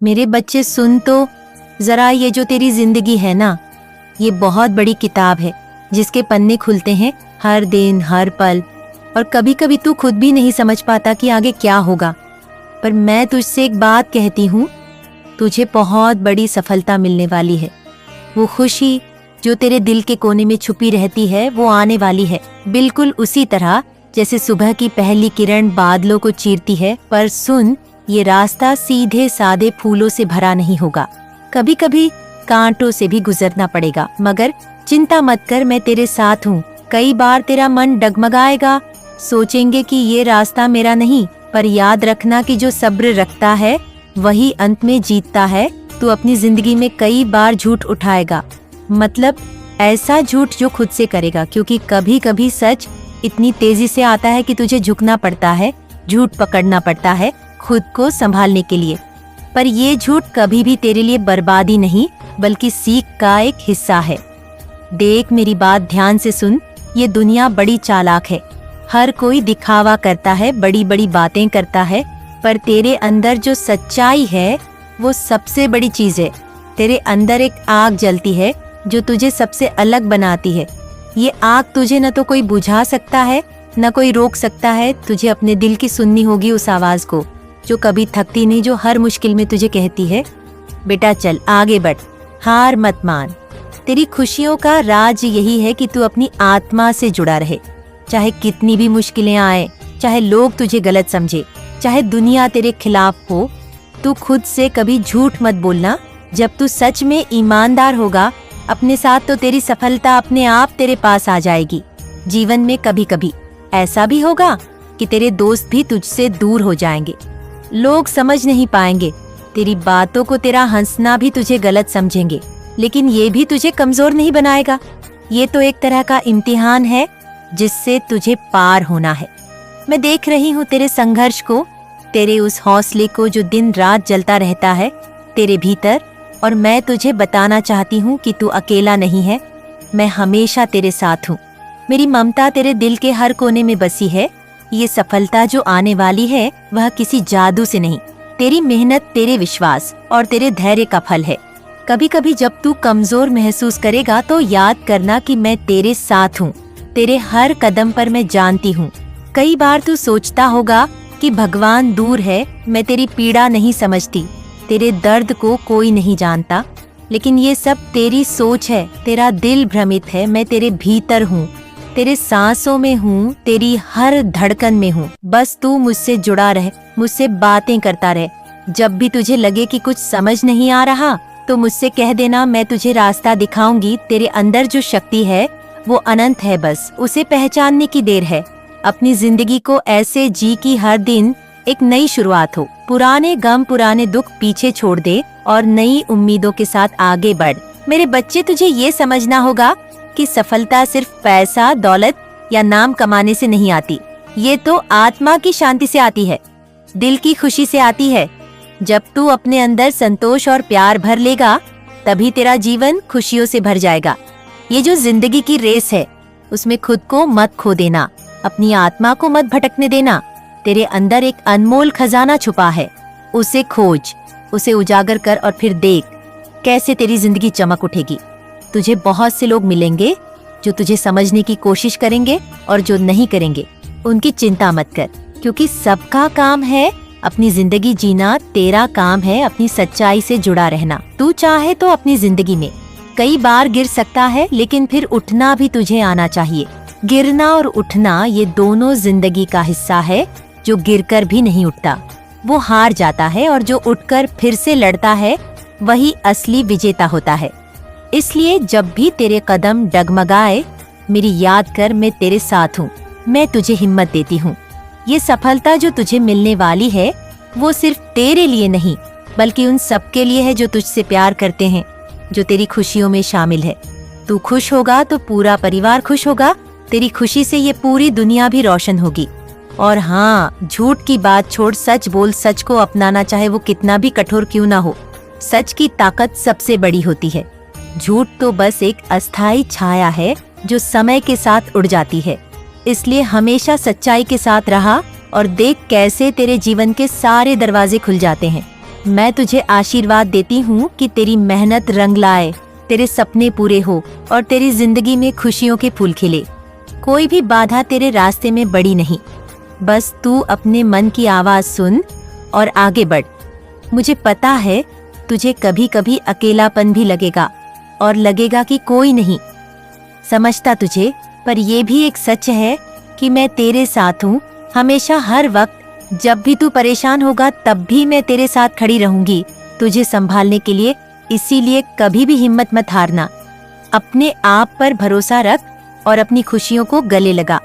मेरे बच्चे सुन तो जरा, ये जो तेरी जिंदगी है ना, ये बहुत बड़ी किताब है जिसके पन्ने खुलते हैं हर दिन हर पल, और कभी कभी तू खुद भी नहीं समझ पाता कि आगे क्या होगा। पर मैं तुझसे एक बात कहती हूँ, तुझे बहुत बड़ी सफलता मिलने वाली है। वो खुशी जो तेरे दिल के कोने में छुपी रहती है वो आने वाली है, बिल्कुल उसी तरह जैसे सुबह की पहली किरण बादलों को चीरती है। पर सुन, ये रास्ता सीधे सादे फूलों से भरा नहीं होगा, कभी कभी कांटों से भी गुजरना पड़ेगा। मगर चिंता मत कर, मैं तेरे साथ हूँ। कई बार तेरा मन डगमगाएगा, सोचेंगे कि ये रास्ता मेरा नहीं, पर याद रखना कि जो सब्र रखता है वही अंत में जीतता है। तू अपनी जिंदगी में कई बार झूठ उठाएगा, मतलब ऐसा झूठ जो खुद से करेगा, क्योंकि कभी कभी सच इतनी तेजी से आता है कि तुझे झुकना पड़ता है, झूठ पकड़ना पड़ता है खुद को संभालने के लिए। पर ये झूठ कभी भी तेरे लिए बर्बादी नहीं, बल्कि सीख का एक हिस्सा है। देख, मेरी बात ध्यान से सुन, ये दुनिया बड़ी चालाक है। हर कोई दिखावा करता है, बड़ी बड़ी बातें करता है, पर तेरे अंदर जो सच्चाई है वो सबसे बड़ी चीज है। तेरे अंदर एक आग जलती है जो तुझे सबसे अलग बनाती है। ये आग तुझे न तो कोई बुझा सकता है, न कोई रोक सकता है। तुझे अपने दिल की सुननी होगी उस आवाज को जो कभी थकती नहीं, जो हर मुश्किल में तुझे कहती है, बेटा चल आगे बढ़, हार मत मान। तेरी खुशियों का राज यही है कि तू अपनी आत्मा से जुड़ा रहे। चाहे कितनी भी मुश्किलें आए, चाहे लोग तुझे गलत समझे, चाहे दुनिया तेरे खिलाफ हो, तू खुद से कभी झूठ मत बोलना। जब तू सच में ईमानदार होगा अपने साथ, तो तेरी सफलता अपने आप तेरे पास आ जाएगी। जीवन में कभी कभी ऐसा भी होगा कि तेरे दोस्त भी तुझसे दूर हो जाएंगे, लोग समझ नहीं पाएंगे तेरी बातों को, तेरा हंसना भी तुझे गलत समझेंगे, लेकिन ये भी तुझे कमजोर नहीं बनाएगा। ये तो एक तरह का इम्तिहान है जिससे तुझे पार होना है। मैं देख रही हूँ तेरे संघर्ष को, तेरे उस हौसले को जो दिन रात जलता रहता है तेरे भीतर, और मैं तुझे बताना चाहती हूँ कि तू अकेला नहीं है। मैं हमेशा तेरे साथ हूँ। मेरी ममता तेरे दिल के हर कोने में बसी है। ये सफलता जो आने वाली है वह किसी जादू से नहीं, तेरी मेहनत, तेरे विश्वास और तेरे धैर्य का फल है। कभी कभी जब तू कमजोर महसूस करेगा तो याद करना कि मैं तेरे साथ हूँ, तेरे हर कदम पर मैं जानती हूँ। कई बार तू सोचता होगा कि भगवान दूर है, मैं तेरी पीड़ा नहीं समझती, तेरे दर्द को कोई नहीं जानता, लेकिन ये सब तेरी सोच है। तेरा दिल भ्रमित है, मैं तेरे भीतर हूँ, तेरे सांसों में हूँ, तेरी हर धड़कन में हूँ। बस तू मुझसे जुड़ा रहे, मुझसे बातें करता रहे। जब भी तुझे लगे कि कुछ समझ नहीं आ रहा तो मुझसे कह देना, मैं तुझे रास्ता दिखाऊंगी। तेरे अंदर जो शक्ति है वो अनंत है, बस उसे पहचानने की देर है। अपनी जिंदगी को ऐसे जी कि हर दिन एक नई शुरुआत हो। पुराने गम, पुराने दुख पीछे छोड़ दे और नई उम्मीदों के साथ आगे बढ़। मेरे बच्चे, तुझे ये समझना होगा कि सफलता सिर्फ पैसा, दौलत या नाम कमाने से नहीं आती। ये तो आत्मा की शांति से आती है, दिल की खुशी से आती है। जब तू अपने अंदर संतोष और प्यार भर लेगा तभी तेरा जीवन खुशियों से भर जाएगा। ये जो जिंदगी की रेस है उसमें खुद को मत खो देना, अपनी आत्मा को मत भटकने देना। तेरे अंदर एक अनमोल खजाना छुपा है, उसे खोज, उसे उजागर कर और फिर देख कैसे तेरी जिंदगी चमक उठेगी। तुझे बहुत से लोग मिलेंगे जो तुझे समझने की कोशिश करेंगे, और जो नहीं करेंगे उनकी चिंता मत कर, क्योंकि सबका काम है अपनी जिंदगी जीना। तेरा काम है अपनी सच्चाई से जुड़ा रहना। तू चाहे तो अपनी जिंदगी में कई बार गिर सकता है, लेकिन फिर उठना भी तुझे आना चाहिए। गिरना और उठना ये दोनों जिंदगी का हिस्सा है। जो गिरकर भी नहीं उठता वो हार जाता है, और जो उठकर फिर से लड़ता है वही असली विजेता होता है। इसलिए जब भी तेरे कदम डगमगाए, मेरी याद कर, मैं तेरे साथ हूँ, मैं तुझे हिम्मत देती हूँ। ये सफलता जो तुझे मिलने वाली है वो सिर्फ तेरे लिए नहीं, बल्कि उन सबके लिए है जो तुझसे प्यार करते हैं, जो तेरी खुशियों में शामिल है। तू खुश होगा तो पूरा परिवार खुश होगा। तेरी खुशी से ये पूरी दुनिया भी रोशन होगी। और हाँ, झूठ की बात छोड़, सच बोल। सच को अपनाना, चाहे वो कितना भी कठोर क्यों ना हो। सच की ताकत सबसे बड़ी होती है। झूठ तो बस एक अस्थायी छाया है जो समय के साथ उड़ जाती है। इसलिए हमेशा सच्चाई के साथ रहा और देख कैसे तेरे जीवन के सारे दरवाजे खुल जाते हैं। मैं तुझे आशीर्वाद देती हूँ कि तेरी मेहनत रंग लाए, तेरे सपने पूरे हो और तेरी जिंदगी में खुशियों के फूल खिले। कोई भी बाधा तेरे रास्ते में बड़ी नहीं, बस तू अपने मन की आवाज सुन और आगे बढ़। मुझे पता है तुझे कभी कभी अकेलापन भी लगेगा और लगेगा कि कोई नहीं समझता तुझे, पर ये भी एक सच है कि मैं तेरे साथ हूँ हमेशा, हर वक्त। जब भी तू परेशान होगा तब भी मैं तेरे साथ खड़ी रहूंगी तुझे संभालने के लिए। इसीलिए कभी भी हिम्मत मत हारना, अपने आप पर भरोसा रख और अपनी खुशियों को गले लगा।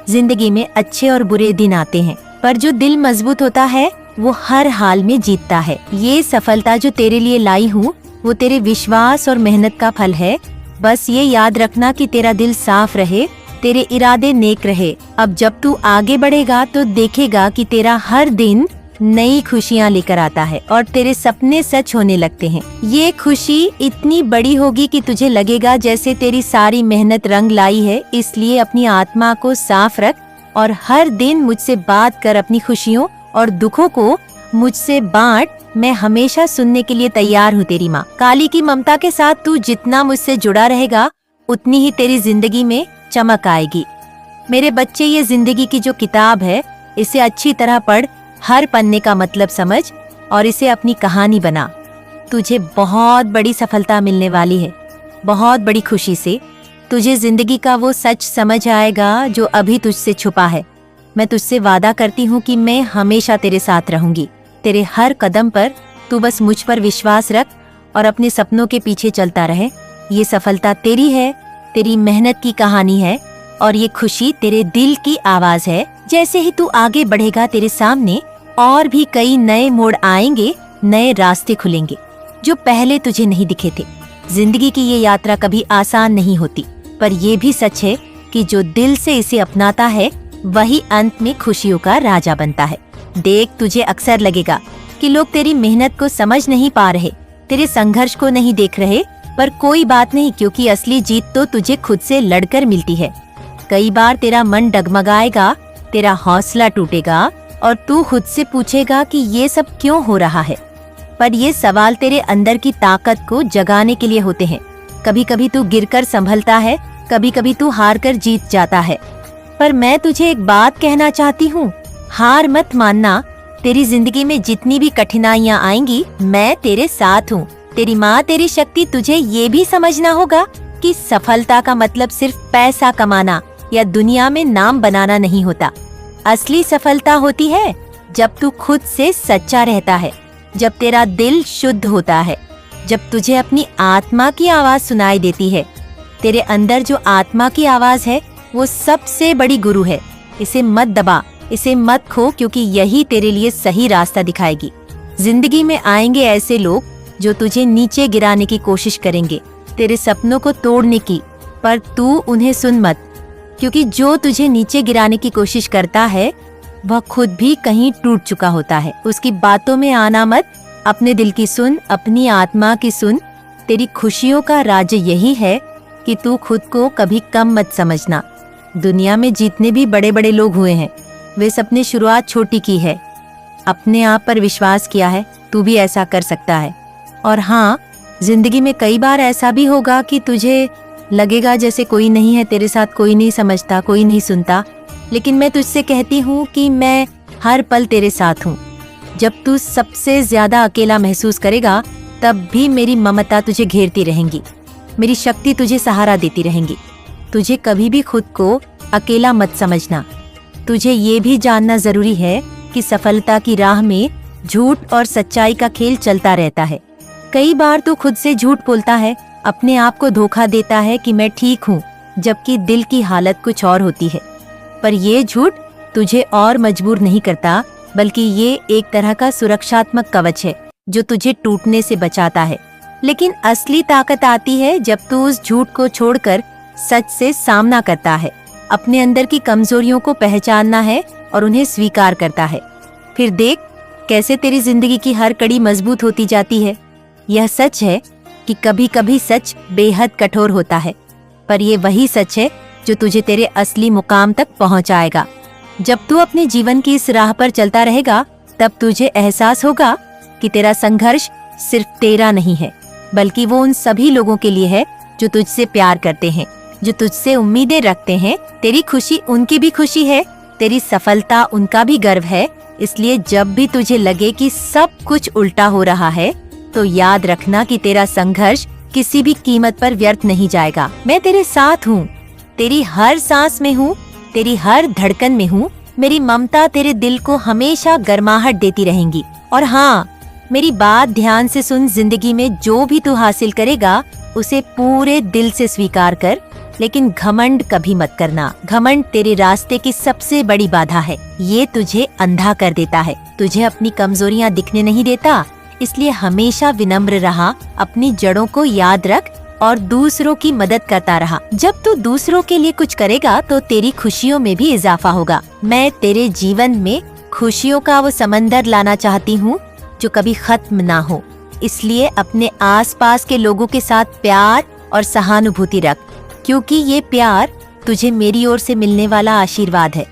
जिंदगी में अच्छे और बुरे दिन आते हैं, पर जो दिल मजबूत होता है वो हर हाल में जीतता है। ये सफलता जो तेरे लिए लाई हूँ वो तेरे विश्वास और मेहनत का फल है। बस ये याद रखना कि तेरा दिल साफ रहे, तेरे इरादे नेक रहे। अब जब तू आगे बढ़ेगा तो देखेगा कि तेरा हर दिन नई खुशियाँ लेकर आता है और तेरे सपने सच होने लगते हैं। ये खुशी इतनी बड़ी होगी कि तुझे लगेगा जैसे तेरी सारी मेहनत रंग लाई है। इसलिए अपनी आत्मा को साफ रख और हर दिन मुझसे बात कर। अपनी खुशियों और दुखों को मुझसे बांट। मैं हमेशा सुनने के लिए तैयार हूँ तेरी माँ। काली की ममता के साथ तू जितना मुझसे जुड़ा रहेगा उतनी ही तेरी जिंदगी में चमक आएगी। मेरे बच्चे, ये जिंदगी की जो किताब है इसे अच्छी तरह पढ़, हर पन्ने का मतलब समझ और इसे अपनी कहानी बना। तुझे बहुत बड़ी सफलता मिलने वाली है, बहुत बड़ी खुशी से। तुझे जिंदगी का वो सच समझ आएगा जो अभी तुझसे छुपा है। मैं तुझसे वादा करती हूँ कि मैं हमेशा तेरे साथ रहूंगी। तेरे हर कदम पर तू बस मुझ पर विश्वास रख और अपने सपनों के पीछे चलता रहे। ये सफलता तेरी है, तेरी मेहनत की कहानी है और ये खुशी तेरे दिल की आवाज है। जैसे ही तू आगे बढ़ेगा तेरे सामने और भी कई नए मोड़ आएंगे, नए रास्ते खुलेंगे जो पहले तुझे नहीं दिखे थे। जिंदगी की ये यात्रा कभी आसान नहीं होती, पर ये भी सच है कि जो दिल से इसे अपनाता है वही अंत में खुशियों का राजा बनता है। देख, तुझे अक्सर लगेगा कि लोग तेरी मेहनत को समझ नहीं पा रहे, तेरे संघर्ष को नहीं देख रहे, पर कोई बात नहीं, क्योंकि असली जीत तो तुझे खुद से लड़कर मिलती है। कई बार तेरा मन डगमगाएगा, तेरा हौसला टूटेगा और तू खुद से पूछेगा कि ये सब क्यों हो रहा है। पर ये सवाल तेरे अंदर की ताकत को जगाने के लिए होते हैं। कभी कभी तू गिरकर संभलता है, कभी कभी तू हार कर जीत जाता है। पर मैं तुझे एक बात कहना चाहती हूँ, हार मत मानना। तेरी जिंदगी में जितनी भी कठिनाइयाँ आएंगी, मैं तेरे साथ हूँ। तेरी माँ, तेरी शक्ति। तुझे ये भी समझना होगा कि सफलता का मतलब सिर्फ पैसा कमाना या दुनिया में नाम बनाना नहीं होता। असली सफलता होती है जब तू खुद से सच्चा रहता है, जब तेरा दिल शुद्ध होता है, जब तुझे अपनी आत्मा की आवाज सुनाई देती है। तेरे अंदर जो आत्मा की आवाज है वो सबसे बड़ी गुरु है। इसे मत दबा, इसे मत खो, क्योंकि यही तेरे लिए सही रास्ता दिखाएगी। जिंदगी में आएंगे ऐसे लोग जो तुझे नीचे गिराने की कोशिश करेंगे, तेरे सपनों को तोड़ने की, पर तू उन्हें सुन मत, क्योंकि जो तुझे नीचे गिराने की कोशिश करता है वह खुद भी कहीं टूट चुका होता है। उसकी बातों में आना मत, अपने दिल की सुन, अपनी आत्मा की सुन। तेरी खुशियों का राज यही है कि तू खुद को कभी कम मत समझना। दुनिया में जितने भी बड़े बड़े लोग हुए हैं वे सबने शुरुआत छोटी की है, अपने आप पर विश्वास किया है। तू भी ऐसा कर सकता है। और हाँ, जिंदगी में कई बार ऐसा भी होगा कि तुझे लगेगा जैसे कोई नहीं है तेरे साथ, कोई नहीं समझता, कोई नहीं सुनता, लेकिन मैं तुझसे कहती हूँ कि मैं हर पल तेरे साथ हूँ। जब तू सबसे ज्यादा अकेला महसूस करेगा तब भी मेरी ममता तुझे घेरती रहेंगी, मेरी शक्ति तुझे सहारा देती रहेंगी। तुझे कभी भी खुद को अकेला मत समझना। तुझे ये भी जानना जरूरी है कि सफलता की राह में झूठ और सच्चाई का खेल चलता रहता है। कई बार तू खुद से झूठ बोलता है, अपने आप को धोखा देता है कि मैं ठीक हूँ, जबकि दिल की हालत कुछ और होती है। पर ये झूठ तुझे और मजबूर नहीं करता, बल्कि ये एक तरह का सुरक्षात्मक कवच है जो तुझे टूटने से बचाता है। लेकिन असली ताकत आती है जब तू उस झूठ को छोड़कर सच से सामना करता है, अपने अंदर की कमजोरियों को पहचानना है और उन्हें स्वीकार करता है। फिर देख कैसे तेरी जिंदगी की हर कड़ी मजबूत होती जाती है। यह सच है कि कभी कभी सच बेहद कठोर होता है, पर यह वही सच है जो तुझे तेरे असली मुकाम तक पहुंचाएगा। जब तू अपने जीवन की इस राह पर चलता रहेगा तब तुझे एहसास होगा कि तेरा संघर्ष सिर्फ तेरा नहीं है, बल्कि वो उन सभी लोगों के लिए है जो तुझसे प्यार करते हैं, जो तुझसे उम्मीदें रखते हैं। तेरी खुशी उनकी भी खुशी है, तेरी सफलता उनका भी गर्व है। इसलिए जब भी तुझे लगे कि सब कुछ उल्टा हो रहा है, तो याद रखना कि तेरा संघर्ष किसी भी कीमत पर व्यर्थ नहीं जाएगा। मैं तेरे साथ हूँ, तेरी हर सांस में हूँ, तेरी हर धड़कन में हूँ। मेरी ममता तेरे दिल को हमेशा गर्माहट देती रहेंगी। और हाँ, मेरी बात ध्यान से सुन। जिंदगी में जो भी तू हासिल करेगा उसे पूरे दिल से स्वीकार कर, लेकिन घमंड कभी मत करना। घमंड तेरे रास्ते की सबसे बड़ी बाधा है। ये तुझे अंधा कर देता है, तुझे अपनी कमजोरियां दिखने नहीं देता। इसलिए हमेशा विनम्र रहा, अपनी जड़ों को याद रख और दूसरों की मदद करता रहा। जब तू दूसरों के लिए कुछ करेगा तो तेरी खुशियों में भी इजाफा होगा। मैं तेरे जीवन में खुशियों का वो समंदर लाना चाहती हूँ जो कभी खत्म ना हो। इसलिए अपने आसपास के लोगों के साथ प्यार और सहानुभूति रख, क्योंकि ये प्यार तुझे मेरी ओर से मिलने वाला आशीर्वाद है।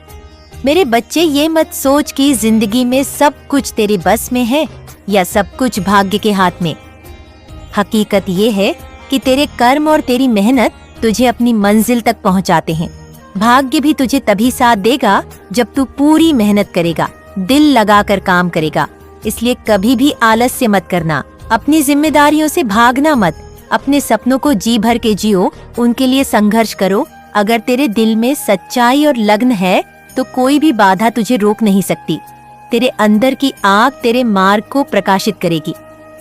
मेरे बच्चे, ये मत सोच कि जिंदगी में सब कुछ तेरे बस में है या सब कुछ भाग्य के हाथ में। हकीकत ये है कि तेरे कर्म और तेरी मेहनत तुझे अपनी मंजिल तक पहुंचाते हैं। भाग्य भी तुझे तभी साथ देगा जब तू पूरी मेहनत करेगा, दिल लगाकर काम करेगा। इसलिए कभी भी आलस्य मत करना, अपनी जिम्मेदारियों से भागना मत। अपने सपनों को जी भर के जियो, उनके लिए संघर्ष करो। अगर तेरे दिल में सच्चाई और लगन है तो कोई भी बाधा तुझे रोक नहीं सकती। तेरे अंदर की आग तेरे मार्ग को प्रकाशित करेगी।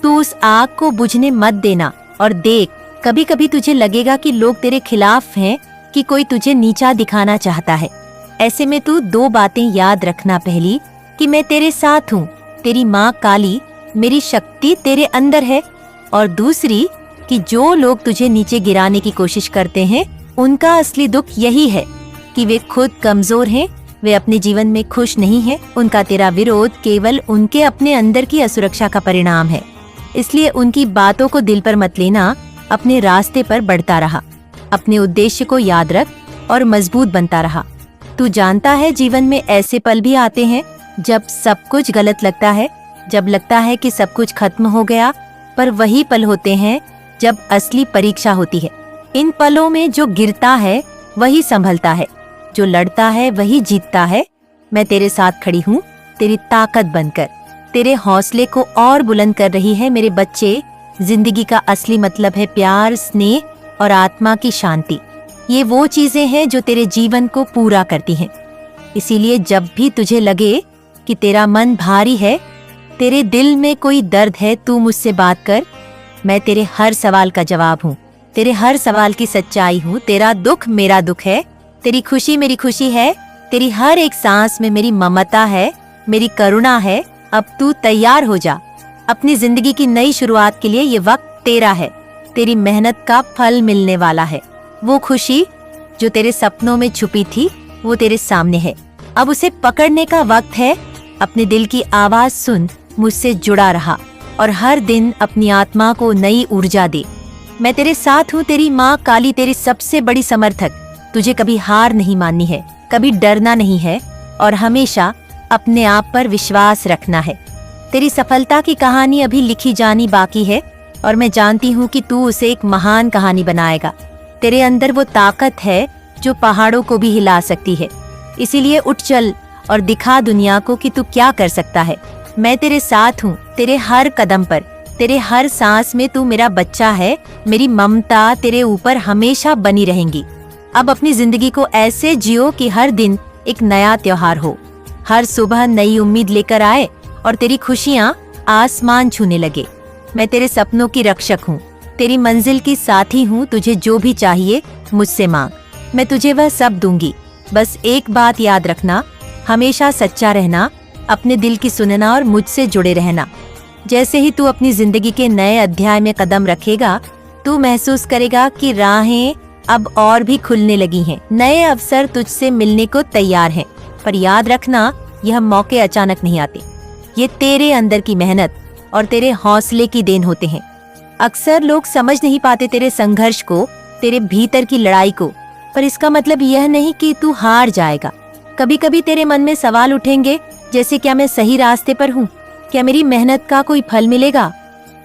तू उस आग को बुझने मत देना। और देख, कभी कभी तुझे लगेगा कि लोग तेरे खिलाफ हैं, कि कोई तुझे नीचा दिखाना चाहता है। ऐसे में तू दो बातें याद रखना। पहली, कि मैं तेरे साथ हूँ, तेरी माँ काली, मेरी शक्ति तेरे अंदर है। और दूसरी, कि जो लोग तुझे नीचे गिराने की कोशिश करते हैं, उनका असली दुख यही है कि वे खुद कमजोर हैं, वे अपने जीवन में खुश नहीं हैं। उनका तेरा विरोध केवल उनके अपने अंदर की असुरक्षा का परिणाम है। इसलिए उनकी बातों को दिल पर मत लेना, अपने रास्ते पर बढ़ता रहा। अपने उद्देश्य को याद रख और मजबूत बनता रहा। तू जानता है, जीवन में ऐसे पल भी आते हैं जब सब कुछ गलत लगता है, जब लगता है कि सब कुछ खत्म हो गया। पर वही पल होते हैं जब असली परीक्षा होती है। इन पलों में जो गिरता है वही संभलता है, जो लड़ता है वही जीतता है। मैं तेरे साथ खड़ी हूँ, तेरी ताकत बनकर, तेरे हौसले को और बुलंद कर रही है। मेरे बच्चे, जिंदगी का असली मतलब है प्यार, स्नेह और आत्मा की शांति। ये वो चीजें हैं जो तेरे जीवन को पूरा करती हैं। इसीलिए जब भी तुझे लगे कि तेरा मन भारी है, तेरे दिल में कोई दर्द है, तू मुझसे बात कर। मैं तेरे हर सवाल का जवाब हूँ, तेरे हर सवाल की सच्चाई हूँ। तेरा दुख मेरा दुख है, तेरी खुशी मेरी खुशी है, तेरी हर एक सांस में मेरी ममता है, मेरी करुणा है। अब तू तैयार हो जा अपनी जिंदगी की नई शुरुआत के लिए। ये वक्त तेरा है, तेरी मेहनत का फल मिलने वाला है। वो खुशी जो तेरे सपनों में छुपी थी, वो तेरे सामने है। अब उसे पकड़ने का वक्त है। अपने दिल की आवाज सुन, मुझसे जुड़ा रहा और हर दिन अपनी आत्मा को नई ऊर्जा दे। मैं तेरे साथ हूँ, तेरी माँ काली, तेरी सबसे बड़ी समर्थक। तुझे कभी हार नहीं माननी है, कभी डरना नहीं है और हमेशा अपने आप पर विश्वास रखना है। तेरी सफलता की कहानी अभी लिखी जानी बाकी है और मैं जानती हूँ कि तू उसे एक महान कहानी बनाएगा। तेरे अंदर वो ताकत है जो पहाड़ों को भी हिला सकती है। इसीलिए उठ चल और दिखा दुनिया को कि तू क्या कर सकता है। मैं तेरे साथ हूँ, तेरे हर कदम पर, तेरे हर सांस में। तू मेरा बच्चा है, मेरी ममता तेरे ऊपर हमेशा बनी रहेंगी। अब अपनी जिंदगी को ऐसे जियो कि हर दिन एक नया त्योहार हो, हर सुबह नई उम्मीद लेकर आए और तेरी खुशियाँ आसमान छूने लगे। मैं तेरे सपनों की रक्षक हूँ, तेरी मंजिल की साथी हूँ। तुझे जो भी चाहिए मुझसे मांग, मैं तुझे वह सब दूंगी। बस एक बात याद रखना, हमेशा सच्चा रहना, अपने दिल की सुनना और मुझसे जुड़े रहना। जैसे ही तू अपनी जिंदगी के नए अध्याय में कदम रखेगा, तू महसूस करेगा कि राहें अब और भी खुलने लगी हैं। नए अवसर तुझसे मिलने को तैयार हैं। पर याद रखना, यह मौके अचानक नहीं आते। ये तेरे अंदर की मेहनत और तेरे हौसले की देन होते हैं। अक्सर लोग समझ नहीं पाते तेरे संघर्ष को, तेरे भीतर की लड़ाई को। पर इसका मतलब यह नहीं कि तू हार जाएगा। कभी कभी तेरे मन में सवाल उठेंगे, जैसे क्या मैं सही रास्ते पर हूँ, क्या मेरी मेहनत का कोई फल मिलेगा?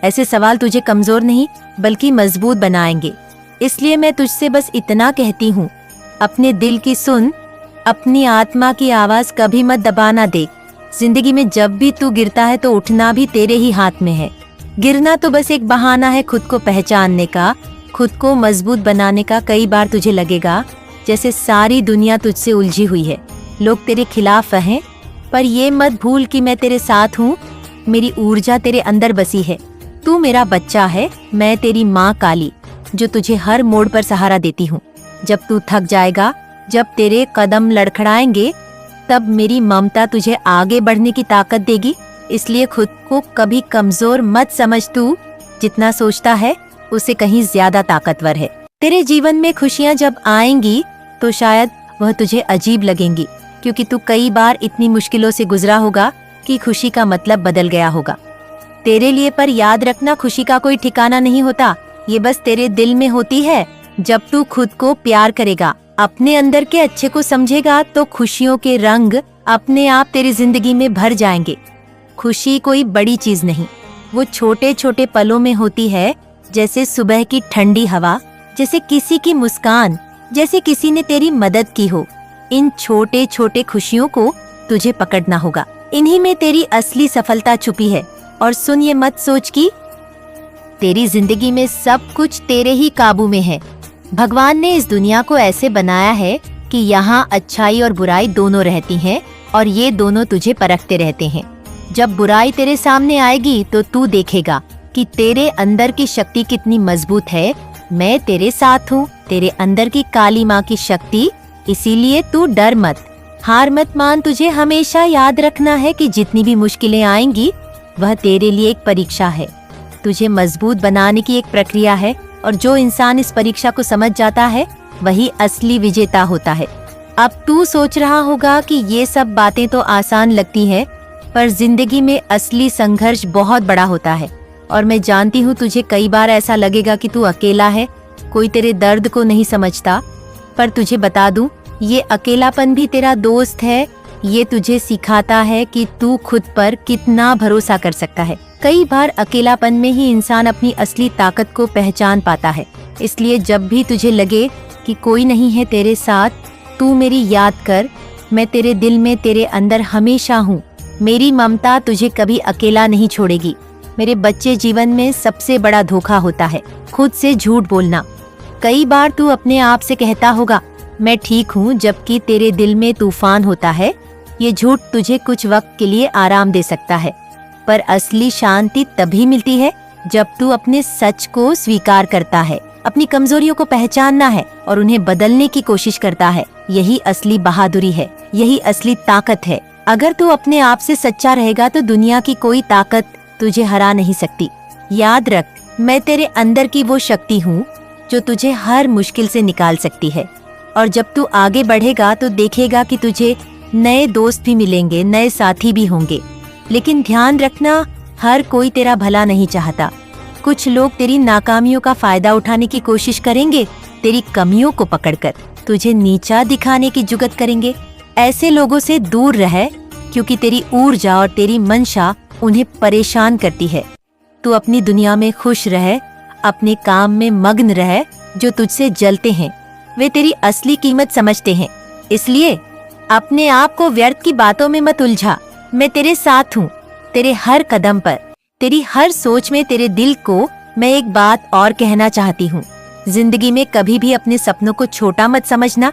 ऐसे सवाल तुझे कमजोर नहीं बल्कि मजबूत बनाएंगे। इसलिए मैं तुझसे बस इतना कहती हूँ, अपने दिल की सुन, अपनी आत्मा की आवाज कभी मत दबाना दे। जिंदगी में जब भी तू गिरता है तो उठना भी तेरे ही हाथ में है। गिरना तो बस एक बहाना है खुद को पहचानने का, खुद को मजबूत बनाने का। कई बार तुझे लगेगा जैसे सारी दुनिया तुझसे उलझी हुई है, लोग तेरे खिलाफ हैं, पर ये मत भूल कि मैं तेरे साथ हूँ। मेरी ऊर्जा तेरे अंदर बसी है। तू मेरा बच्चा है, मैं तेरी माँ काली, जो तुझे हर मोड़ पर सहारा देती हूँ। जब तू थक जाएगा, जब तेरे कदम लड़खड़ाएंगे, तब मेरी ममता तुझे आगे बढ़ने की ताकत देगी। इसलिए खुद को कभी कमजोर मत समझ। तू जितना सोचता है उससे कहीं ज्यादा ताकतवर है। तेरे जीवन में खुशियाँ जब आएंगी तो शायद वह तुझे अजीब लगेंगी, क्योंकि तू कई बार इतनी मुश्किलों से गुजरा होगा कि खुशी का मतलब बदल गया होगा तेरे लिए। पर याद रखना, खुशी का कोई ठिकाना नहीं होता, ये बस तेरे दिल में होती है। जब तू खुद को प्यार करेगा, अपने अंदर के अच्छे को समझेगा, तो खुशियों के रंग अपने आप तेरी जिंदगी में भर जाएंगे। खुशी कोई बड़ी चीज नहीं, वो छोटे छोटे पलों में होती है, जैसे सुबह की ठंडी हवा, जैसे किसी की मुस्कान, जैसे किसी ने तेरी मदद की हो। इन छोटे छोटे खुशियों को तुझे पकड़ना होगा, इन्हीं में तेरी असली सफलता छुपी है। और सुन, ये मत सोच कि तेरी जिंदगी में सब कुछ तेरे ही काबू में है। भगवान ने इस दुनिया को ऐसे बनाया है कि यहाँ अच्छाई और बुराई दोनों रहती हैं, और ये दोनों तुझे परखते रहते हैं। जब बुराई तेरे सामने आएगी तो तू देखेगा कि तेरे अंदर की शक्ति कितनी मजबूत है। मैं तेरे साथ हूँ, तेरे अंदर की काली माँ की शक्ति। इसीलिए तू डर मत, हार मत मान। तुझे हमेशा याद रखना है कि जितनी भी मुश्किलें आएंगी, वह तेरे लिए एक परीक्षा है, तुझे मजबूत बनाने की एक प्रक्रिया है। और जो इंसान इस परीक्षा को समझ जाता है, वही असली विजेता होता है। अब तू सोच रहा होगा कि ये सब बातें तो आसान लगती हैं, पर जिंदगी में असली संघर्ष बहुत बड़ा होता है। और मैं जानती हूँ तुझे कई बार ऐसा लगेगा कि तू अकेला है, कोई तेरे दर्द को नहीं समझता। पर तुझे बता दूं, ये अकेलापन भी तेरा दोस्त है। ये तुझे सिखाता है कि तू खुद पर कितना भरोसा कर सकता है। कई बार अकेलापन में ही इंसान अपनी असली ताकत को पहचान पाता है। इसलिए जब भी तुझे लगे कि कोई नहीं है तेरे साथ, तू मेरी याद कर। मैं तेरे दिल में, तेरे अंदर हमेशा हूँ। मेरी ममता तुझे कभी अकेला नहीं छोड़ेगी। मेरे बच्चे, जीवन में सबसे बड़ा धोखा होता है खुद से झूठ बोलना। कई बार तू अपने आप से कहता होगा, मैं ठीक हूँ, जबकि तेरे दिल में तूफान होता है। ये झूठ तुझे कुछ वक्त के लिए आराम दे सकता है, पर असली शांति तभी मिलती है जब तू अपने सच को स्वीकार करता है, अपनी कमजोरियों को पहचानना है और उन्हें बदलने की कोशिश करता है। यही असली बहादुरी है, यही असली ताकत है। अगर तू अपने आप से सच्चा रहेगा तो दुनिया की कोई ताकत तुझे हरा नहीं सकती। याद रख, मैं तेरे अंदर की वो शक्ति हूँ जो तुझे हर मुश्किल से निकाल सकती है। और जब तू आगे बढ़ेगा तो देखेगा कि तुझे नए दोस्त भी मिलेंगे, नए साथी भी होंगे। लेकिन ध्यान रखना, हर कोई तेरा भला नहीं चाहता। कुछ लोग तेरी नाकामियों का फायदा उठाने की कोशिश करेंगे, तेरी कमियों को पकड़कर तुझे नीचा दिखाने की जुगत करेंगे। ऐसे लोगों से दूर रह, क्योंकि तेरी ऊर्जा और तेरी मंशा उन्हें परेशान करती है। तू अपनी दुनिया में खुश रह, अपने काम में मग्न रह। जो तुझसे जलते हैं वे तेरी असली कीमत समझते हैं। इसलिए अपने आप को व्यर्थ की बातों में मत उलझा। मैं तेरे साथ हूँ, तेरे हर कदम पर, तेरी हर सोच में। तेरे दिल को मैं एक बात और कहना चाहती हूँ, जिंदगी में कभी भी अपने सपनों को छोटा मत समझना।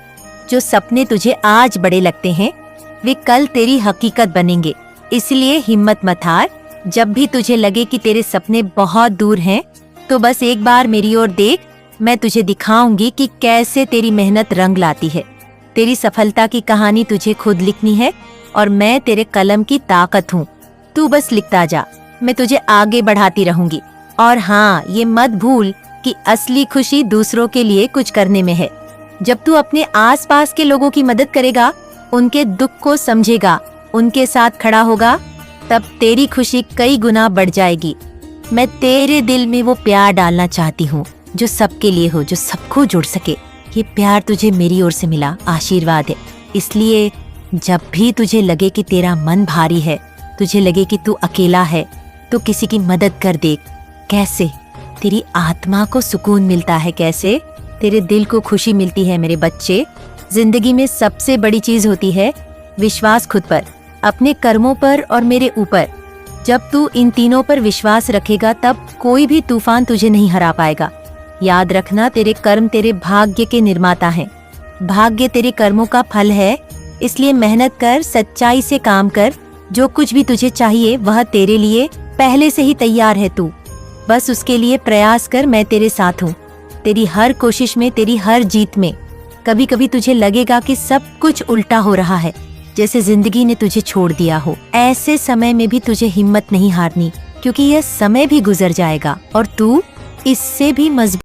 जो सपने तुझे आज बड़े लगते हैं, वे कल तेरी हकीकत बनेंगे। इसलिए हिम्मत मत हार। जब भी तुझे लगे कि तेरे सपने बहुत दूर हैं, तो बस एक बार मेरी ओर देख। मैं तुझे दिखाऊंगी कि कैसे तेरी मेहनत रंग लाती है। तेरी सफलता की कहानी तुझे खुद लिखनी है, और मैं तेरे कलम की ताकत हूँ। तू बस लिखता जा, मैं तुझे आगे बढ़ाती रहूंगी। और हाँ, ये मत भूल कि असली खुशी दूसरों के लिए कुछ करने में है। जब तू अपने आसपास के लोगों की मदद करेगा, उनके दुख को समझेगा, उनके साथ खड़ा होगा, तब तेरी खुशी कई गुना बढ़ जाएगी। मैं तेरे दिल में वो प्यार डालना चाहती हूँ जो सबके लिए हो, जो सबको जुड़ सके। ये प्यार तुझे मेरी ओर से मिला आशीर्वाद है। इसलिए जब भी तुझे लगे कि तेरा मन भारी है, तुझे लगे कि तू अकेला है तो किसी की मदद कर देख। कैसे तेरी आत्मा को सुकून मिलता है, कैसे तेरे दिल को खुशी मिलती है। मेरे बच्चे, जिंदगी में सबसे बड़ी चीज होती है विश्वास खुद पर, अपने कर्मों पर और मेरे ऊपर। जब तू इन तीनों पर विश्वास रखेगा तब कोई भी तूफान तुझे नहीं हरा पाएगा। याद रखना, तेरे कर्म तेरे भाग्य के निर्माता हैं। भाग्य तेरे कर्मों का फल है, इसलिए मेहनत कर, सच्चाई से काम कर। जो कुछ भी तुझे चाहिए वह तेरे लिए पहले से ही तैयार है। तू बस उसके लिए प्रयास कर। मैं तेरे साथ हूँ, तेरी हर कोशिश में, तेरी हर जीत में। कभी कभी तुझे लगेगा कि सब कुछ उल्टा हो रहा है, जैसे जिंदगी ने तुझे छोड़ दिया हो। ऐसे समय में भी तुझे हिम्मत नहीं हारनी, क्योंकि यह समय भी गुजर जाएगा और तू इससे भी मजबूत